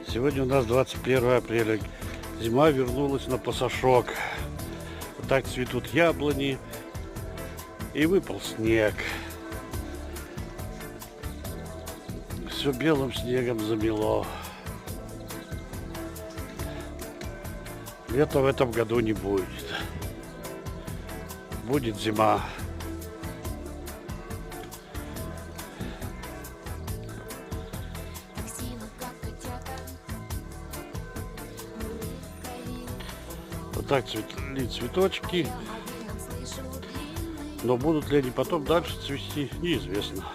Сегодня у нас 21 апреля. Зима вернулась на посошок. Вот так цветут яблони. И выпал снег. Все белым снегом замело. Лета в этом году не будет. Будет зима. Вот так цветли цветочки. Но будут ли они потом дальше цвести, неизвестно.